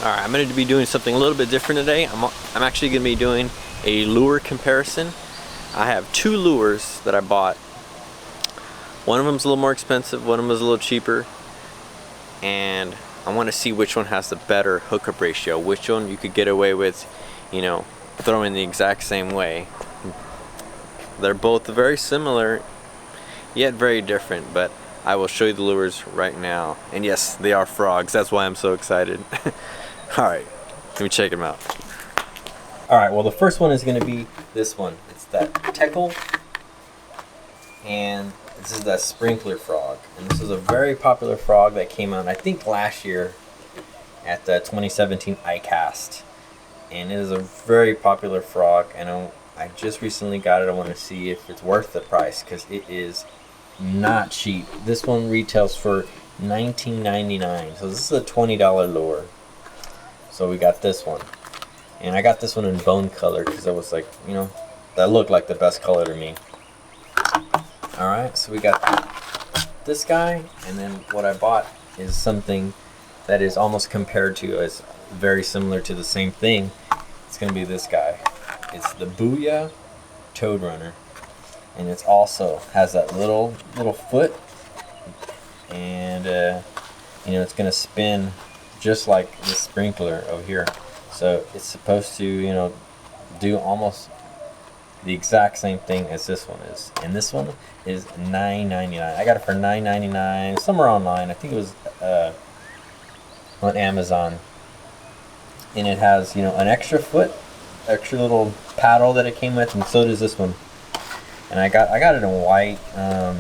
Alright, I'm going to be doing something a little bit different today. I'm actually going to be doing a lure comparison. I have two lures that I bought. One of them is a little more expensive, one of them is a little cheaper. And I want to see which one has the better hookup ratio, which one you could get away with, you know, throwing the exact same way. They're both very similar, yet very different, but I will show you the lures right now. And yes, they are frogs, that's why I'm so excited. Alright, let me check them out. Alright, well the first one is going to be this one. It's that Teckel, and this is that Sprinker frog. And this is a very popular frog that came out, I think, last year at the 2017 iCast. And it is a very popular frog, and I just recently got it. I want to see if it's worth the price, because it is not cheap. This one retails for $19.99, so this is a $20 lure. So we got this one, and I got this one in bone color because I was like, you know, that looked like the best color to me. Alright, so we got this guy, and then what I bought is something that is almost compared to, as very similar to the same thing. It's going to be this guy. It's the Booyah Toad Runner, and it also has that little foot, and you know, it's going to spin just like the Sprinker over here. So it's supposed to, you know, do almost the exact same thing as this one is. And this one is $9.99. I got it for $9.99 somewhere online. I think it was on Amazon. And it has, you know, an extra foot, extra little paddle that it came with, and so does this one. And I got it in white. I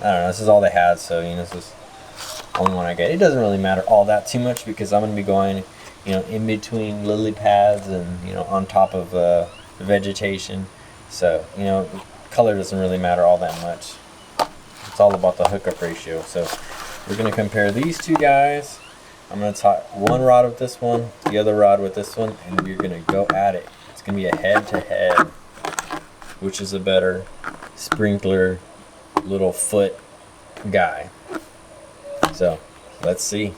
don't know, this is all they had, so, you know, this is the only one I get. It doesn't really matter all that too much, because I'm going to be going, you know, in between lily pads and, you know, on top of vegetation. So, you know, color doesn't really matter all that much. It's all about the hookup ratio. So we're going to compare these two guys. I'm going to tie one rod with this one, the other rod with this one, and we're going to go at it. It's going to be a head-to-head, which is a better Sprinker little foot guy. So let's see.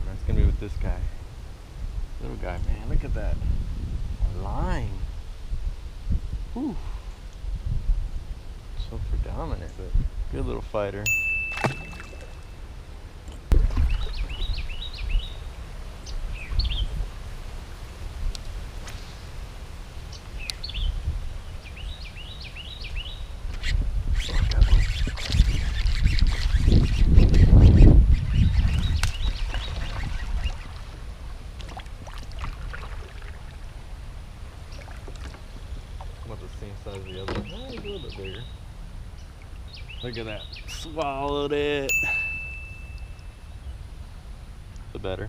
That's gonna be with this guy. Little guy, man, look at that line. Whew. So predominant, but good little fighter. About the same size as the other one. Oh, a little bit bigger. Look at that. Swallowed it. The better.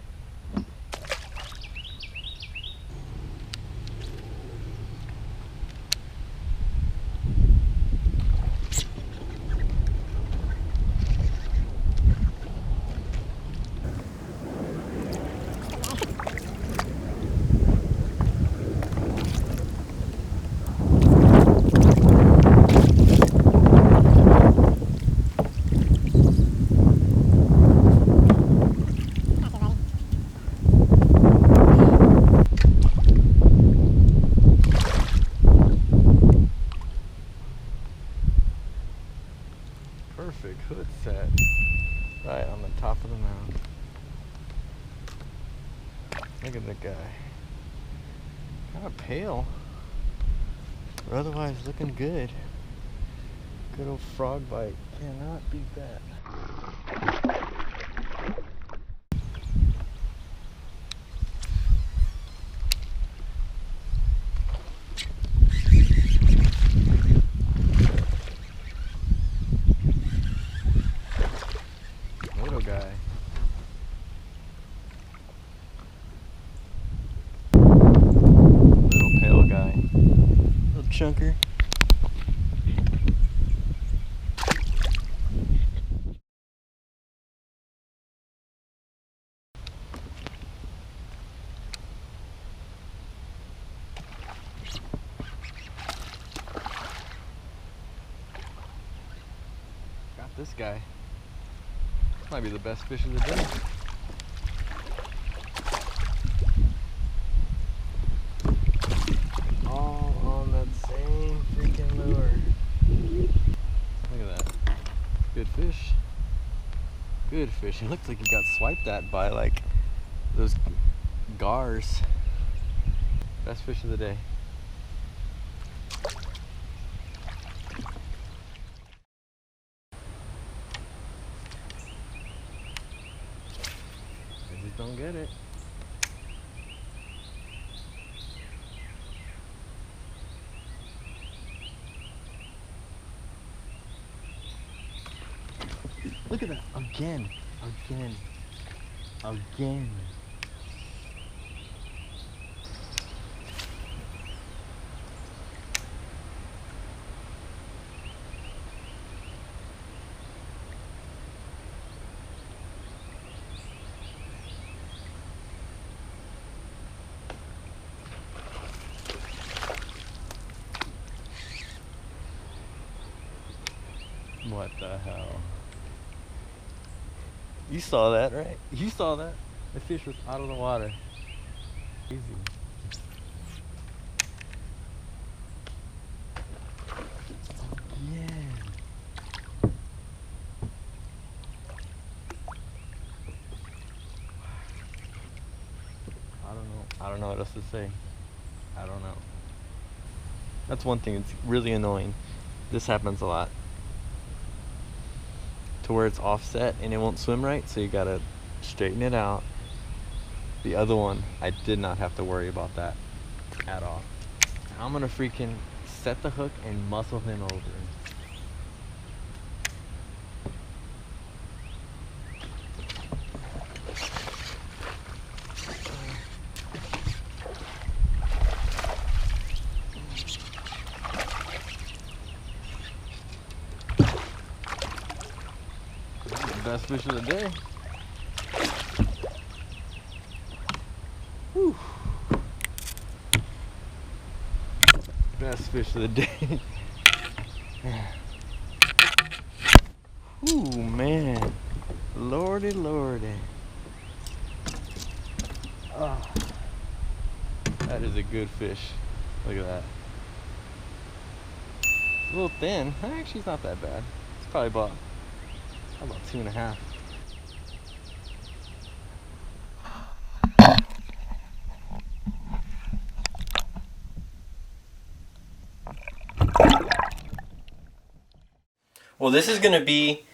Perfect hood set right on the top of the mound. Look at that guy. Kind of pale, but otherwise looking good. Good old frog bite. Cannot beat that. Little guy. Little pale guy. Little chunker. Got this guy. This might be the best fish of the day. All on that same freaking lure. Look at that. Good fish. Good fish. It looks like he got swiped at by like those gars. Best fish of the day. I just don't get it. Look at that. Again. Again. Again. What the hell? You saw that, right? You saw that? The fish was out of the water. Easy. Yeah. I don't know what else to say. I don't know. That's one thing that's really annoying. This happens a lot. To where it's offset and it won't swim right, so you gotta straighten it out. The other one, I did not have to worry about that at all. I'm gonna freaking set the hook and muscle him over. Best fish of the day. Whew. Best fish of the day. Ooh, man. Lordy, lordy. Oh, that is a good fish. Look at that. It's a little thin. Actually, it's not that bad. It's probably about 2.5. Well, this is going to be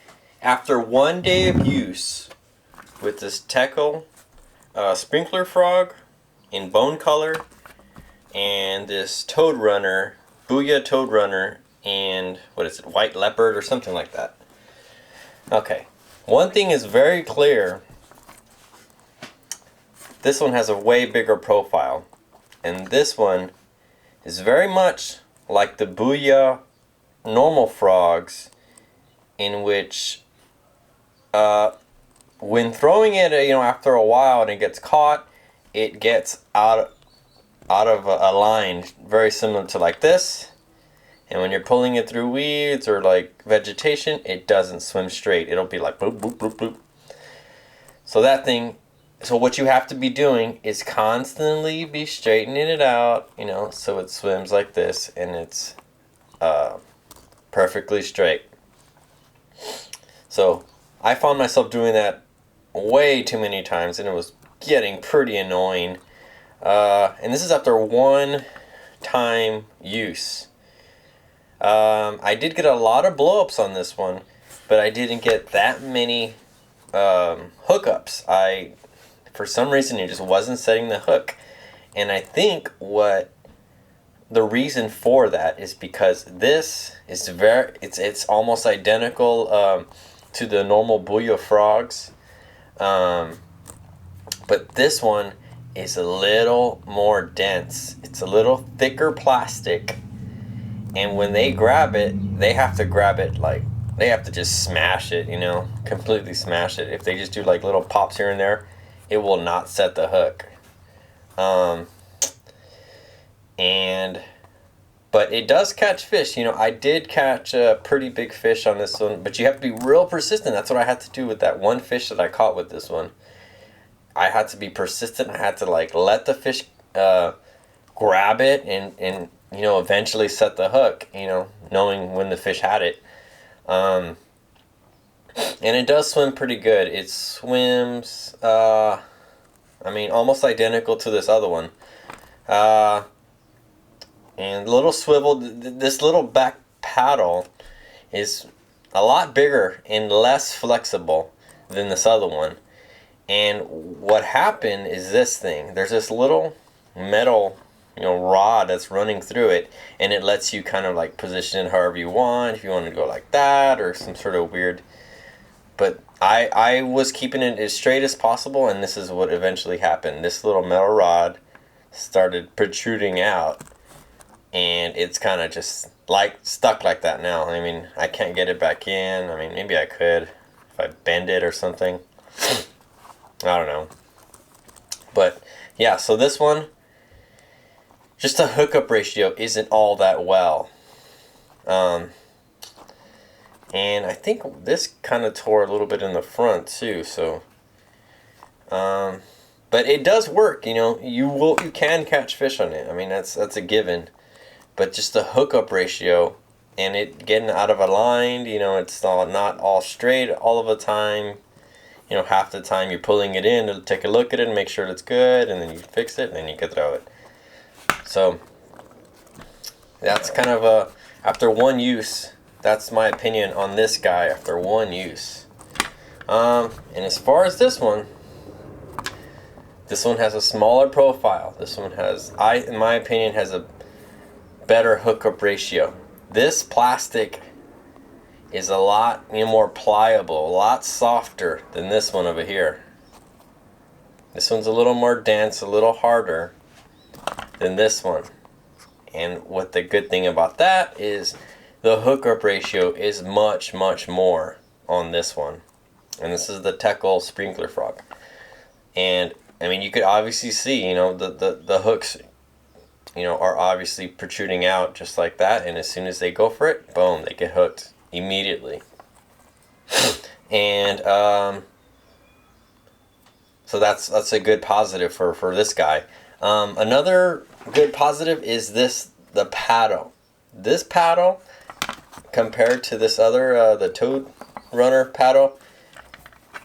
after 1 day of use with this Teckel Sprinkler frog in bone color and this toad runner, Booyah toad runner, and what is it, white leopard or something like that. Okay, one thing is very clear. This one has a way bigger profile, and this one is very much like the Booyah normal frogs, in which when throwing it, after a while and it gets caught, it gets out of a line, very similar to like this. And when you're pulling it through weeds or like vegetation, it doesn't swim straight. It'll be like boop, boop, boop, boop. So what you have to be doing is constantly be straightening it out, so it swims like this and it's perfectly straight. So I found myself doing that way too many times and it was getting pretty annoying. And this is after one time use. I did get a lot of blow-ups on this one, but I didn't get that many hookups. For some reason, it just wasn't setting the hook. And I think what the reason for that is because this is it's almost identical to the normal Booyah frogs. But this one is a little more dense. It's a little thicker plastic. And when they grab it, they have to grab it like, they have to just smash it, you know, completely smash it. If they just do like little pops here and there, it will not set the hook. But it does catch fish. You know, I did catch a pretty big fish on this one, but you have to be real persistent. That's what I had to do with that one fish that I caught with this one. I had to be persistent. I had to like let the fish grab it and you know, eventually set the hook, you know, knowing when the fish had it. And it does swim pretty good. It swims, I mean, almost identical to this other one. And the little swivel, this little back paddle is a lot bigger and less flexible than this other one. And what happened is this thing. There's this little metal, you know, rod that's running through it, and it lets you kind of like position it however you want. If you want to go like that or some sort of weird. But I was keeping it as straight as possible, and this is what eventually happened. This little metal rod started protruding out, and it's kind of just like stuck like that now. I mean, I can't get it back in. I mean, maybe I could if I bend it or something. I don't know. But yeah, so this one, just the hookup ratio isn't all that well. And I think this kind of tore a little bit in the front too, so but it does work, you know. You can catch fish on it. I mean, that's a given. But just the hookup ratio and it getting out of a line, you know, it's not all straight all of the time. You know, half the time you're pulling it in to take a look at it and make sure it's good, and then you fix it and then you can throw it. So that's kind of after one use, that's my opinion on this guy after one use. And as far as this one has a smaller profile. This one has, in my opinion, has a better hookup ratio. This plastic is a lot, you know, more pliable, a lot softer than this one over here. This one's a little more dense, a little harder than this one. And what the good thing about that is the hookup ratio is much, much more on this one. And this is the Teckel Sprinkler frog. And I mean, you could obviously see, you know, the hooks, you know, are obviously protruding out just like that. And as soon as they go for it, boom, they get hooked immediately. And so that's a good positive for this guy. Another good positive is the paddle. This paddle, compared to this other, the Toad Runner paddle,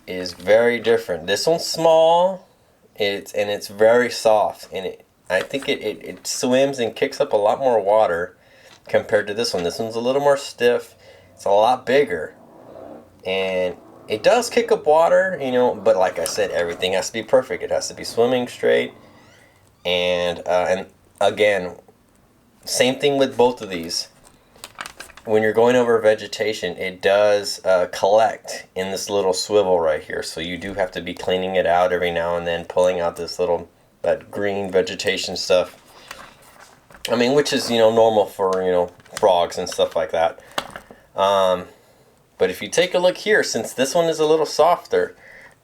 is very different. This one's small, it's very soft, and I think it swims and kicks up a lot more water compared to this one. This one's a little more stiff. It's a lot bigger, and it does kick up water, you know, but like I said, everything has to be perfect. It has to be swimming straight, and again, same thing with both of these. When you're going over vegetation, it does collect in this little swivel right here, so you do have to be cleaning it out every now and then, pulling out that green vegetation stuff. I mean, which is, you know, normal for, you know, frogs and stuff like that. But if you take a look here, since this one is a little softer,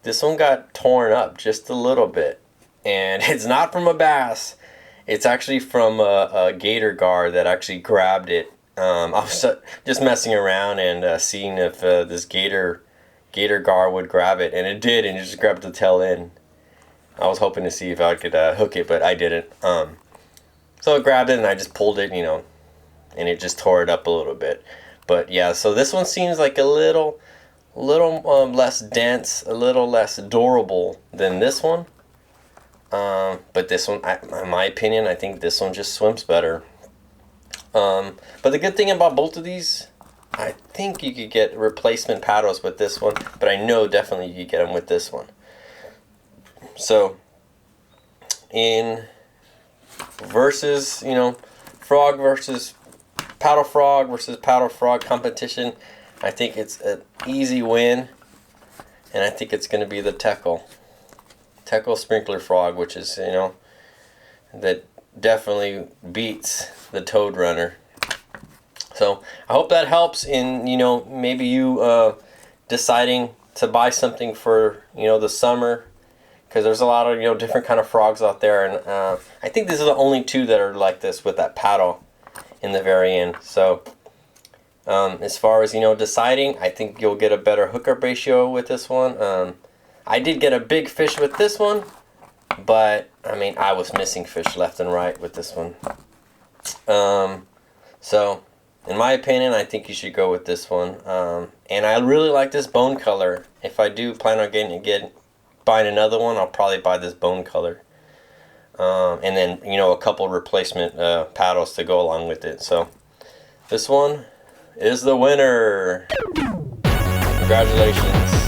this one got torn up just a little bit. And it's not from a bass. It's actually from a gator gar that actually grabbed it. I was just messing around and seeing if this gator gar would grab it. And it did, and it just grabbed the tail end. I was hoping to see if I could hook it, but I didn't. So I grabbed it and I just pulled it, you know, and it just tore it up a little bit. But yeah, so this one seems like a little less dense, a little less durable than this one. But this one, in my opinion, I think this one just swims better. But the good thing about both of these, I think you could get replacement paddles with this one, but I know definitely you could get them with this one. So, in versus, frog versus paddle frog competition, I think it's an easy win, and I think it's going to be the Teckel sprinkler frog, which is, that definitely beats the Toad Runner. So I hope that helps in, maybe you deciding to buy something for, the summer, because there's a lot of, different kind of frogs out there, and I think these are the only two that are like this with that paddle in the very end. So as far as, deciding, I think you'll get a better hookup ratio with this one. I did get a big fish with this one, but I was missing fish left and right with this one. So in my opinion, I think you should go with this one. And I really like this bone color. If I do plan on buying another one, I'll probably buy this bone color. And then, a couple replacement paddles to go along with it. So this one is the winner. Congratulations.